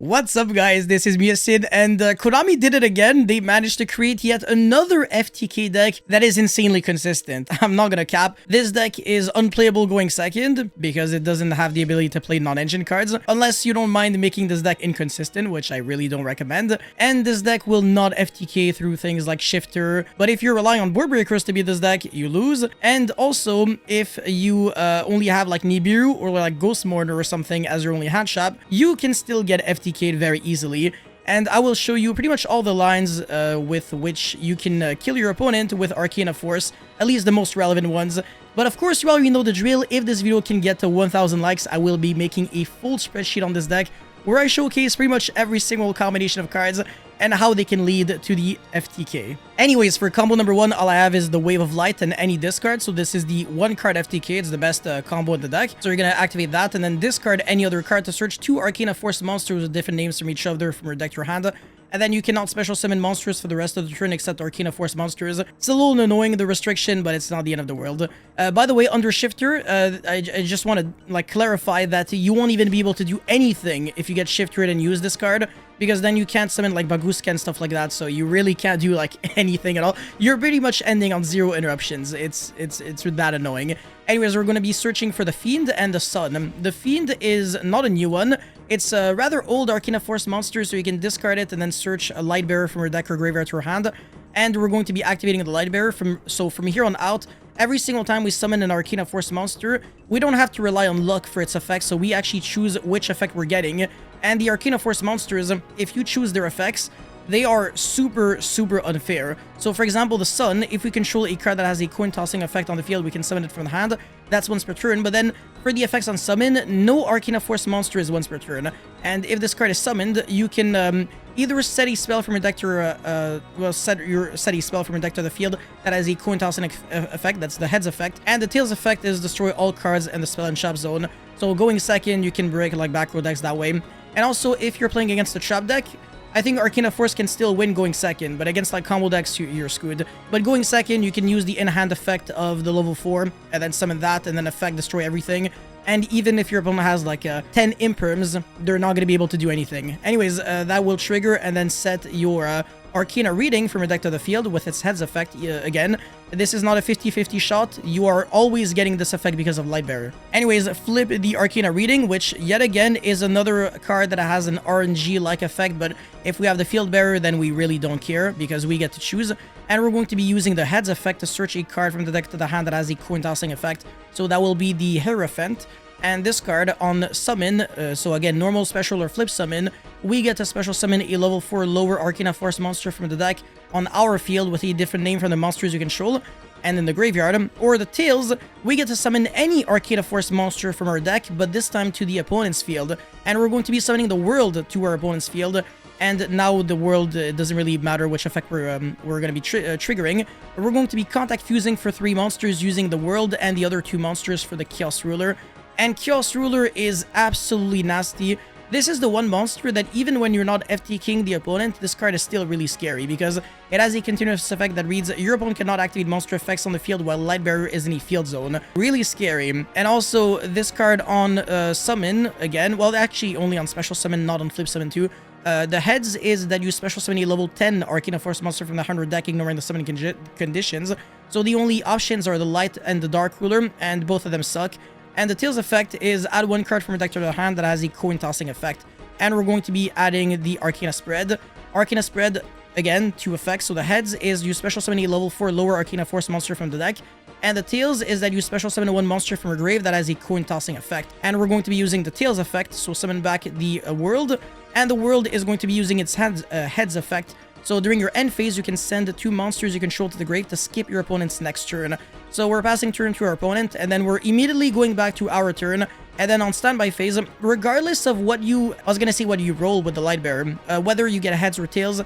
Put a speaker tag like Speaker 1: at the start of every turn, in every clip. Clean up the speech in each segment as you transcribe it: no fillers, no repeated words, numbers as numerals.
Speaker 1: What's up guys, this is Sid, and Konami did it again. They managed to create yet another FTK deck that is insanely consistent. I'm not gonna cap. This deck is unplayable going second because it doesn't have the ability to play non-engine cards, unless you don't mind making this deck inconsistent, which I really don't recommend. And this deck will not FTK through things like Shifter, but if you're relying on board breakers to beat this deck, you lose. And also, if you only have like Nibiru or like Ghost Mortar or something as your only hand shop, you can still get FTK'd very easily. And I will show you pretty much all the lines with which you can kill your opponent with Arcana Force, at least the most relevant ones. But of course, you already know the drill. If this video can get to 1,000 likes, I will be making a full spreadsheet on this deck where I showcase pretty much every single combination of cards and how they can lead to the FTK. Anyways, for combo number 1, all I have is the Wave of Light and any discard. So this is the 1-card FTK. It's the best combo in the deck. So you're going to activate that and then discard any other card to search 2 Arcana Force monsters with different names from each other from your deck to your hand. And then you cannot special summon monsters for the rest of the turn except Arcana Force monsters. It's a little annoying, the restriction, but it's not the end of the world. By the way, under Shifter, I just want to like clarify that you won't even be able to do anything if you get Shifted and use this card, because then you can't summon like Baguska and stuff like that, so you really can't do like anything at all. You're pretty much ending on 0 interruptions. It's that annoying. Anyways, we're going to be searching for the Fiend and the Sun. The Fiend is not a new one. It's a rather old Arcana Force monster, so you can discard it and then search a Lightbearer from your deck or graveyard to your hand. And we're going to be activating the Lightbearer from here on out. Every single time we summon an Arcana Force monster, we don't have to rely on luck for its effects, so we actually choose which effect we're getting. And the Arcana Force monsters, if you choose their effects, they are super unfair. So for example, the Sun, if we control a card that has a coin tossing effect on the field, we can summon it from the hand. That's once per turn. But then for the effects on summon, no Arcana Force monster is once per turn. And if this card is summoned, you can either set a spell from your deck to set a spell from your deck to the field that has a coin tossing effect. That's the heads effect. And the tails effect is destroy all cards in the spell and shop zone. So going second, you can break like back row decks that way. And also, if you're playing against the trap deck, I think Arcana Force can still win going second, but against like combo decks, you're screwed. But going second, you can use the in-hand effect of the level 4, and then summon that, and then effect destroy everything. And even if your opponent has like 10 imperms, they're not going to be able to do anything. Anyways, that will trigger and then set your Arcana reading from your deck to the field with its heads effect again. This is not a 50-50 shot. You are always getting this effect because of Lightbearer. Anyways, flip the Arcana reading, which yet again is another card that has an RNG-like effect, but if we have the Field Bearer, then we really don't care because we get to choose. And we're going to be using the heads effect to search a card from the deck to the hand that has a coin tossing effect. So that will be the Hierophant. And this card on summon, so again, normal, special, or flip summon, we get to special summon a level 4 lower Arcana Force monster from the deck on our field with a different name from the monsters you control. And in the graveyard, or the tails, we get to summon any Arcana Force monster from our deck, but this time to the opponent's field. And we're going to be summoning the world to our opponent's field. And now the world doesn't really matter which effect we're going to be triggering. We're going to be contact fusing for 3 monsters using the world and the other 2 monsters for the Chaos Ruler. And Chaos Ruler is absolutely nasty. This is the one monster that even when you're not FTKing the opponent, this card is still really scary because it has a continuous effect that reads, your opponent cannot activate monster effects on the field while Lightbearer is in a field zone. Really scary. And also this card on summon, again, well actually only on special summon, not on flip summon too. The heads is that you special summon a level 10 Arcana Force monster from the 100 deck, ignoring the summoning conditions. So the only options are the Light and the Dark Ruler, and both of them suck. And the tails effect is add 1 card from your deck to the hand that has a coin tossing effect. And we're going to be adding the Arcana Spread. Arcana Spread, again, 2 effects. So the heads is you special summon a level 4 lower Arcana Force monster from the deck. And the tails is that you special summon 1 monster from your grave that has a coin tossing effect. And we're going to be using the tails effect, so summon back the world. And the world is going to be using its heads effect. So during your end phase, you can send 2 monsters you control to the grave to skip your opponent's next turn. So we're passing turn to our opponent, and then we're immediately going back to our turn. And then on standby phase, regardless of what you roll with the Lightbearer, whether you get heads or tails,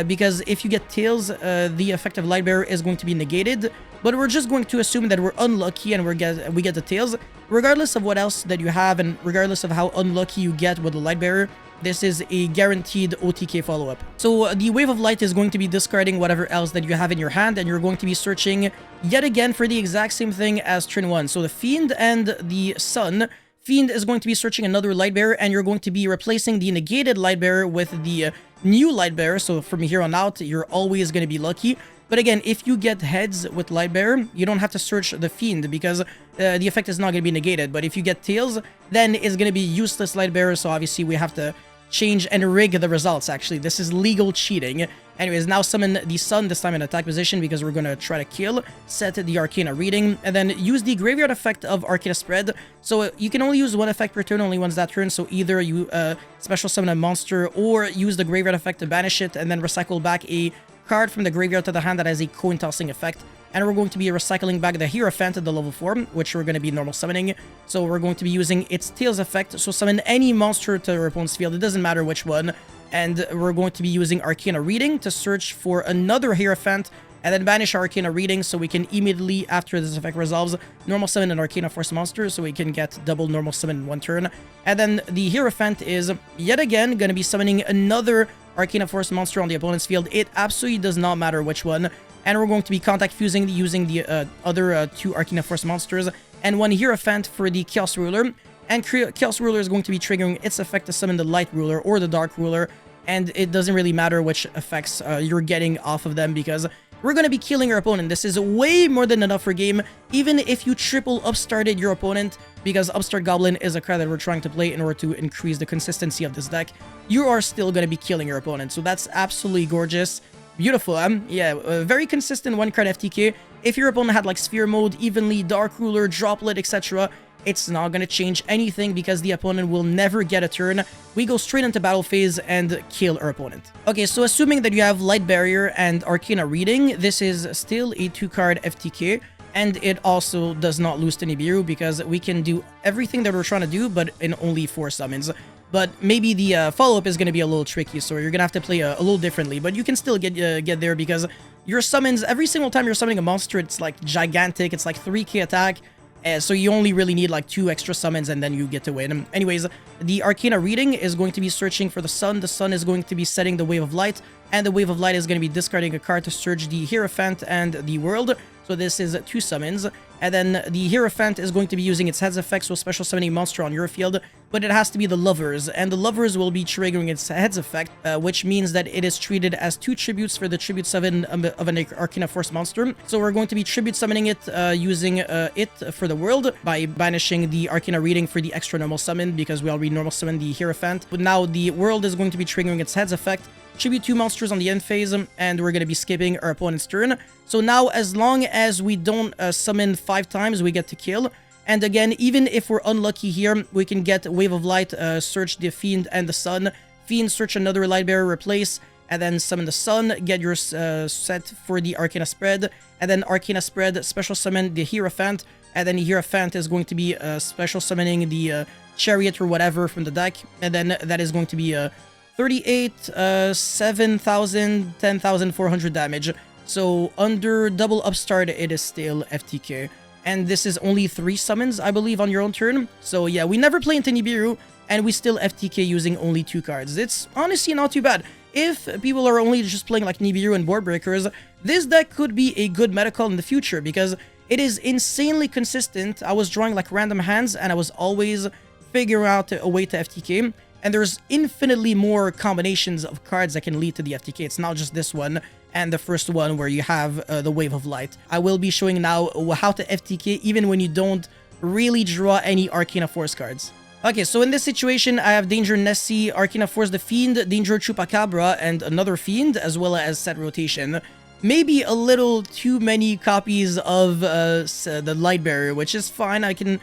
Speaker 1: because if you get tails, the effect of Lightbearer is going to be negated. But we're just going to assume that we're unlucky and we get the tails. Regardless of what else that you have, and regardless of how unlucky you get with the Lightbearer, this is a guaranteed OTK follow-up. So the Wave of Light is going to be discarding whatever else that you have in your hand, and you're going to be searching yet again for the exact same thing as turn 1. So the Fiend and the Sun Fiend is going to be searching another Lightbearer, and you're going to be replacing the negated Lightbearer with the new Lightbearer. So from here on out, you're always going to be lucky. But again, if you get heads with Lightbearer, you don't have to search the Fiend because the effect is not going to be negated. But if you get tails, then it's going to be useless Lightbearer. So obviously we have to change and rig the results. Actually, this is legal cheating. Anyways, now summon the Sun, this time in attack position, because we're going to try to kill, set the Arcana reading, and then use the graveyard effect of Arcana Spread. So you can only use one effect per turn, only once that turn, so either you special summon a monster, or use the graveyard effect to banish it, and then recycle back a card from the graveyard to the hand that has a coin tossing effect. And we're going to be recycling back the Hierophant at the level 4, which we're going to be normal summoning. So we're going to be using its Tails effect, so summon any monster to our opponent's field, it doesn't matter which one. And we're going to be using Arcana Reading to search for another Hierophant, and then banish Arcana Reading so we can immediately, after this effect resolves, normal summon an Arcana Force monster so we can get double normal summon in one turn. And then the Hierophant is, yet again, going to be summoning another Arcana Force monster on the opponent's field. It absolutely does not matter which one. And we're going to be contact fusing using the other two Arcana Force monsters, and one Hierophant for the Chaos Ruler. And Chaos Ruler is going to be triggering its effect to summon the Light Ruler or the Dark Ruler, and it doesn't really matter which effects you're getting off of them because we're going to be killing your opponent. This is way more than enough for game, even if you triple upstarted your opponent, because Upstart Goblin is a card that we're trying to play in order to increase the consistency of this deck. You are still going to be killing your opponent, so that's absolutely gorgeous. Beautiful, yeah, very consistent one-card FTK. If your opponent had like Sphere Mode, Evenly, Dark Ruler, Droplet, etc., it's not going to change anything because the opponent will never get a turn. We go straight into battle phase and kill our opponent. Okay, so assuming that you have Light Barrier and Arcana Reading, this is still a 2-card FTK, and it also does not lose to Nibiru because we can do everything that we're trying to do, but in only 4 summons. But maybe the follow-up is going to be a little tricky, so you're going to have to play a little differently. But you can still get there because your summons, every single time you're summoning a monster, it's like gigantic. It's like 3k attack. So you only really need like 2 extra summons and then you get to win. Anyways, the Arcana Reading is going to be searching for the Sun. The Sun is going to be setting the Wave of Light. And the Wave of Light is going to be discarding a card to search the Hierophant and the World. So this is 2 summons. And then the Hierophant is going to be using its Heads effect, so special summoning monster on your field. But it has to be the Lovers. And the Lovers will be triggering its Heads effect, which means that it is treated as 2 tributes for the Tribute 7 of an Arcana Force monster. So we're going to be Tribute summoning it using it for the World by banishing the Arcana Reading for the extra normal summon because we already normal summoned the Hierophant. But now the World is going to be triggering its Heads effect. Tribute 2 monsters on the end phase, and we're going to be skipping our opponent's turn. So now, as long as we don't summon 5 times, we get to kill. And again, even if we're unlucky here, we can get Wave of Light, search the Fiend and the Sun. Fiend, search another Light Bearer, replace, and then summon the Sun, get your set for the Arcana Spread, and then Arcana Spread, special summon the Hierophant, and then the Hierophant is going to be special summoning the Chariot or whatever from the deck, and then that is going to be 38, 7,000, 10,400 damage. So under double upstart, it is still FTK. And this is only 3 summons, I believe, on your own turn. So yeah, we never play into Nibiru, and we still FTK using only 2 cards. It's honestly not too bad. If people are only just playing like Nibiru and Board Breakers, this deck could be a good meta call in the future because it is insanely consistent. I was drawing like random hands, and I was always figuring out a way to FTK. And there's infinitely more combinations of cards that can lead to the FTK. It's not just this one and the first one where you have the Wave of Light. I will be showing now how to FTK even when you don't really draw any Arcana Force cards. Okay, so in this situation, I have Danger Nessie, Arcana Force the Fiend, Danger Chupacabra, and another Fiend, as well as set rotation. Maybe a little too many copies of the Light Barrier, which is fine. I can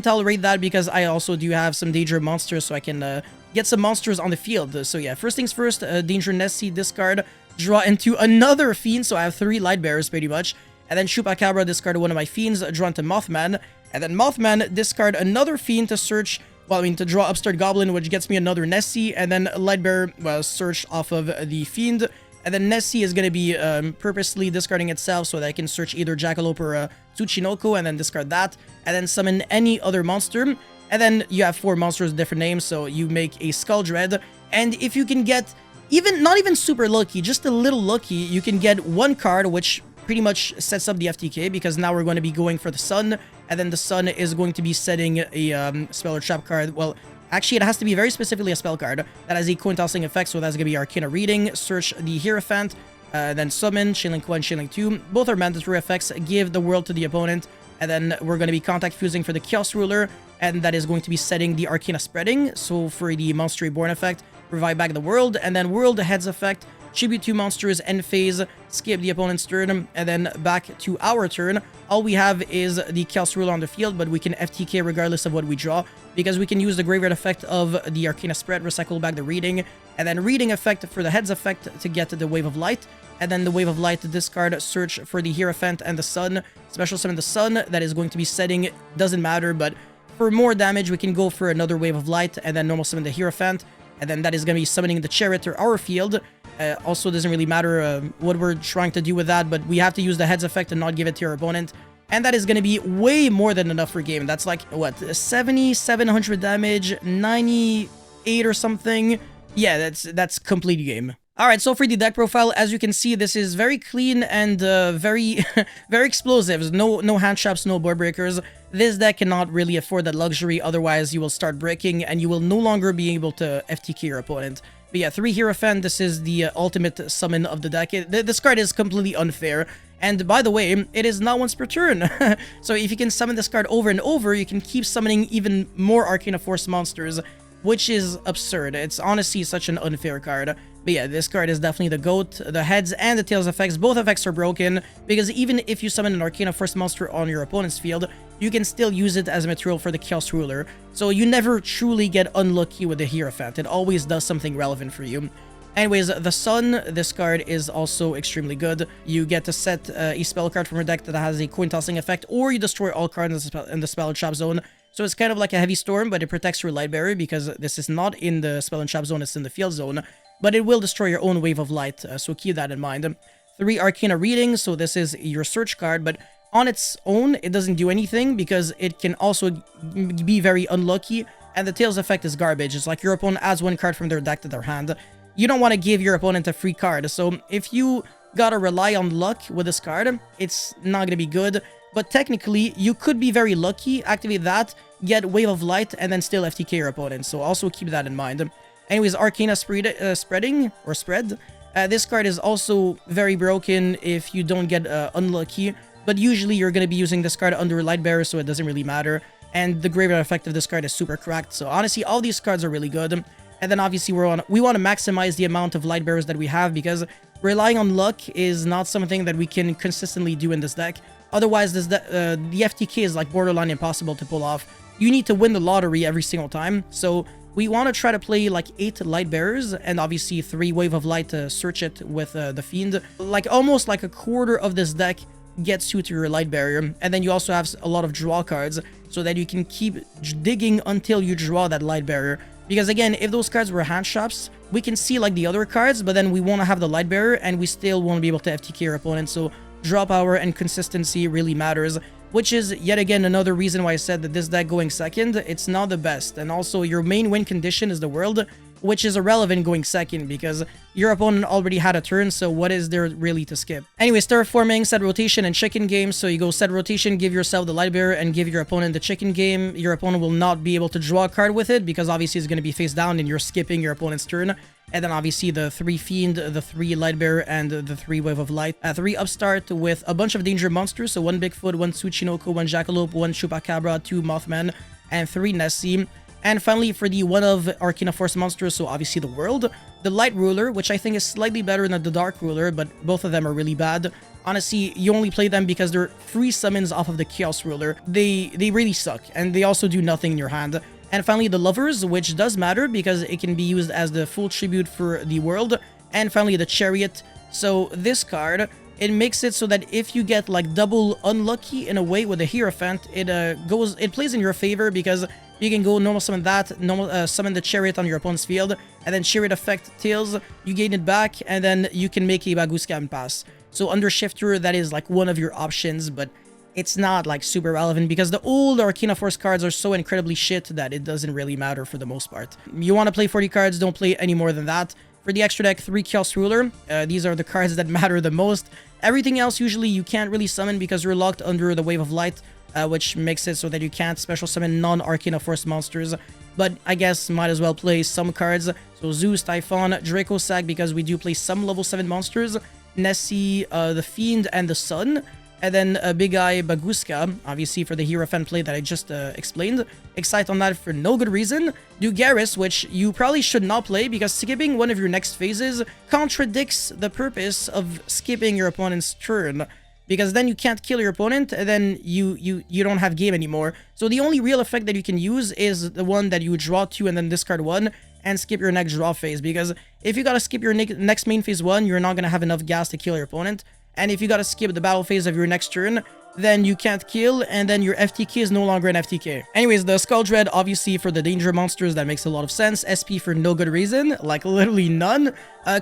Speaker 1: tolerate that because I also do have some Danger monsters, so I can get some monsters on the field. So yeah, first things first, Danger Nessie, discard, draw into another Fiend, so I have 3 Light Bearers pretty much. And then Chupacabra, discard one of my Fiends, draw into Mothman. And then Mothman, discard another Fiend to search, well, I mean, to draw Upstart Goblin, which gets me another Nessie. And then Light Bearer, well, search off of the Fiend. And then Nessie is going to be purposely discarding itself so that I can search either Jackalope or Tsuchinoko and then discard that. And then summon any other monster. And then you have 4 monsters with different names, so you make a Skull Dread. And if you can get, not even super lucky, just a little lucky, you can get 1 card, which pretty much sets up the FTK, because now we're going to be going for the Sun, and then the sun is going to be setting a spell or trap card. Well, actually, it has to be very specifically a spell card that has a coin tossing effect, so that's going to be Arcana Reading, search the Hierophant, then summon, Chainlink 1, Chainlink 2. Both are mandatory effects, give the world to the opponent, and then we're going to be contact fusing for the Chaos Ruler, and that is going to be setting the Arcana Spreading. So for the Monster Reborn effect, revive back the world, and then World Heads effect, tribute 2 monsters, end phase, skip the opponent's turn, and then back to our turn. All we have is the Chaos Ruler on the field, but we can FTK regardless of what we draw, because we can use the Graveyard effect of the Arcana Spread, recycle back the Reading, and then Reading effect for the Heads effect to get the Wave of Light, and then the Wave of Light to discard, search for the Hierophant and the Sun, special summon the Sun, that is going to be setting, doesn't matter, but for more damage, we can go for another Wave of Light, and then normal summon the Hierophant, and then that is going to be summoning the Chariot to our field. Also, doesn't really matter what we're trying to do with that, but we have to use the Heads effect and not give it to your opponent. And that is going to be way more than enough for game. That's like, what, 70, 700 damage, 98 or something? Yeah, that's complete game. Alright, so for the deck profile, as you can see, this is very clean and very very explosive. No hand traps, no board breakers. This deck cannot really afford that luxury, otherwise you will start breaking and you will no longer be able to FTK your opponent. But yeah, 3 Hierophant, this is the ultimate summon of the deck. This card is completely unfair. And by the way, it is not once per turn. So if you can summon this card over and over, you can keep summoning even more Arcana Force monsters, which is absurd. It's honestly such an unfair card. But yeah, this card is definitely the GOAT. The Heads and the Tails effects, both effects are broken, because even if you summon an Arcana Force monster on your opponent's field, you can still use it as material for the Chaos Ruler. So you never truly get unlucky with the Hierophant. It always does something relevant for you. Anyways, the Sun, this card is also extremely good. You get to set a spell card from your deck that has a coin tossing effect, or you destroy all cards in the spell and trap zone. So it's kind of like a heavy storm, but it protects your light barrier because this is not in the spell and trap zone, it's in the field zone. But it will destroy your own Wave of Light, so keep that in mind. 3 Arcana Reading, so this is your search card, but on its own, it doesn't do anything because it can also be very unlucky, and the Tails effect is garbage. It's like your opponent adds 1 card from their deck to their hand. You don't want to give your opponent a free card, so if you gotta rely on luck with this card, it's not gonna be good. But technically, you could be very lucky, activate that, get Wave of Light, and then still FTK your opponent, so also keep that in mind. Anyways, Arcana Spreading, or Spread. This card is also very broken if you don't get unlucky, but usually you're going to be using this card under Light Bearer, so it doesn't really matter. And the Graveyard effect of this card is super cracked, so honestly, all these cards are really good. And then obviously, we want to maximize the amount of Light Bearers that we have, because relying on luck is not something that we can consistently do in this deck. Otherwise, the FTK is like borderline impossible to pull off. You need to win the lottery every single time, so we want to try to play like 8 Light Bearers, and obviously 3 Wave of Light to search it with the Fiend. Like almost like a quarter of this deck gets you to your Light Barrier, and then you also have a lot of draw cards, so that you can keep digging until you draw that Light Barrier. Because again, if those cards were hand traps, we can see like the other cards, but then we want to have the Light Barrier, and we still won't be able to FTK your opponent, so draw power and consistency really matters. Which is, yet again, another reason why I said that this deck going second, it's not the best. And also, your main win condition is the world, which is irrelevant going second, because your opponent already had a turn, so what is there really to skip? Anyways, terraforming, set rotation, and chicken game. So you go set rotation, give yourself the Light Bearer, and give your opponent the chicken game. Your opponent will not be able to draw a card with it, because obviously it's going to be face down, and you're skipping your opponent's turn. And then obviously the 3 Fiend, the 3 Light Bearer, and the 3 Wave of Light. 3 Upstart with a bunch of danger monsters, so 1 Bigfoot, 1 Tsuchinoko, 1 Jackalope, 1 Chupacabra, 2 Mothman, and 3 Nessie. And finally, for the 1 of Arcana Force monsters, so obviously the World, the Light Ruler, which I think is slightly better than the Dark Ruler, but both of them are really bad. Honestly, you only play them because they're free summons off of the Chaos Ruler. They really suck, and they also do nothing in your hand. And finally, the Lovers, which does matter because it can be used as the full tribute for the World. And finally, the Chariot. So this card, it makes it so that if you get like double unlucky in a way with the Hierophant, it plays in your favor, because you can go normal summon that, normal summon the Chariot on your opponent's field, and then Chariot effect Tails, you gain it back, and then you can make a Bagu Scam pass. So under Shifter, that is like one of your options, but it's not like super relevant because the old Arcana Force cards are so incredibly shit that it doesn't really matter for the most part. You want to play 40 cards, don't play any more than that. For the extra deck, 3 Chaos Ruler. These are the cards that matter the most. Everything else, usually, you can't really summon because you're locked under the Wave of Light. which makes it so that you can't special summon non-Arcana Force monsters. But I guess might as well play some cards. So Zeus, Typhon, Draco Sack, because we do play some level 7 monsters. Nessie, the Fiend, and the Sun. And then Big Eye Baguska, obviously for the Hierophant play that I just explained. Excite on that for no good reason. Do Garrus, which you probably should not play because skipping one of your next phases contradicts the purpose of skipping your opponent's turn. Because then you can't kill your opponent, and then you don't have game anymore. So the only real effect that you can use is the one that you draw 2 and then discard 1 and skip your next draw phase. Because if you gotta skip your next main phase 1, you're not gonna have enough gas to kill your opponent. And if you gotta skip the battle phase of your next turn, then you can't kill, and then your FTK is no longer an FTK. Anyways, the Skull Dread, obviously for the danger monsters, that makes a lot of sense. SP for no good reason, like literally none.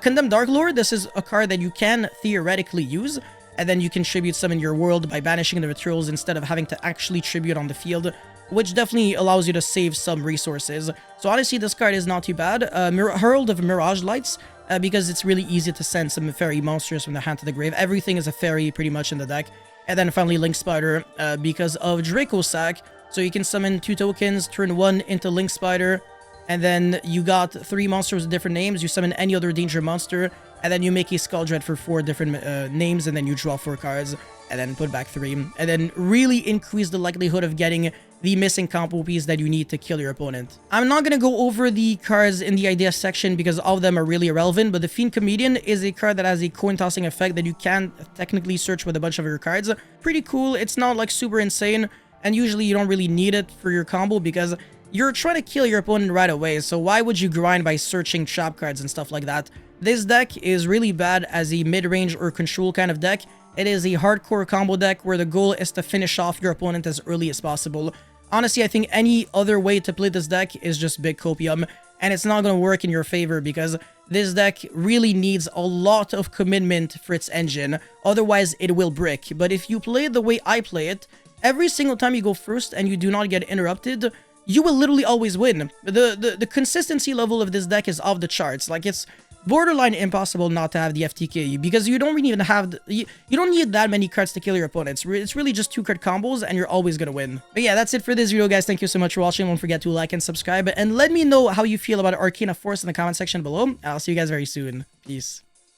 Speaker 1: Condemned Dark Lord, this is a card that you can theoretically use. And then you can tribute summon your world by banishing the materials instead of having to actually tribute on the field, which definitely allows you to save some resources. So honestly, this card is not too bad. Herald of Mirage Lights, because it's really easy to send some fairy monsters from the hand to the grave. Everything is a fairy pretty much in the deck. And then finally Link Spider, because of Draco Sack. So you can summon 2 tokens, turn 1 into Link Spider, and then you got 3 monsters with different names. You summon any other danger monster, and then you make a Skull Dread for 4 different names, and then you draw 4 cards, and then put back 3. And then really increase the likelihood of getting the missing combo piece that you need to kill your opponent. I'm not going to go over the cards in the idea section because all of them are really irrelevant, but the Fiend Comedian is a card that has a coin tossing effect that you can technically search with a bunch of your cards. Pretty cool. It's not like super insane, and usually you don't really need it for your combo because you're trying to kill your opponent right away, so why would you grind by searching trap cards and stuff like that? This deck is really bad as a mid-range or control kind of deck. It is a hardcore combo deck where the goal is to finish off your opponent as early as possible. Honestly, I think any other way to play this deck is just big copium, and it's not going to work in your favor because this deck really needs a lot of commitment for its engine, otherwise it will brick. But if you play it the way I play it, every single time you go first and you do not get interrupted, you will literally always win. The consistency level of this deck is off the charts. Like, it's borderline impossible not to have the FTK because you don't really even have you don't need that many cards to kill your opponents. It's really just 2 card combos and you're always gonna win. But yeah, that's it for this video, guys. Thank you so much for watching. Don't forget to like and subscribe, and let me know how you feel about Arcana Force in the comment section below. I'll see you guys very soon. Peace.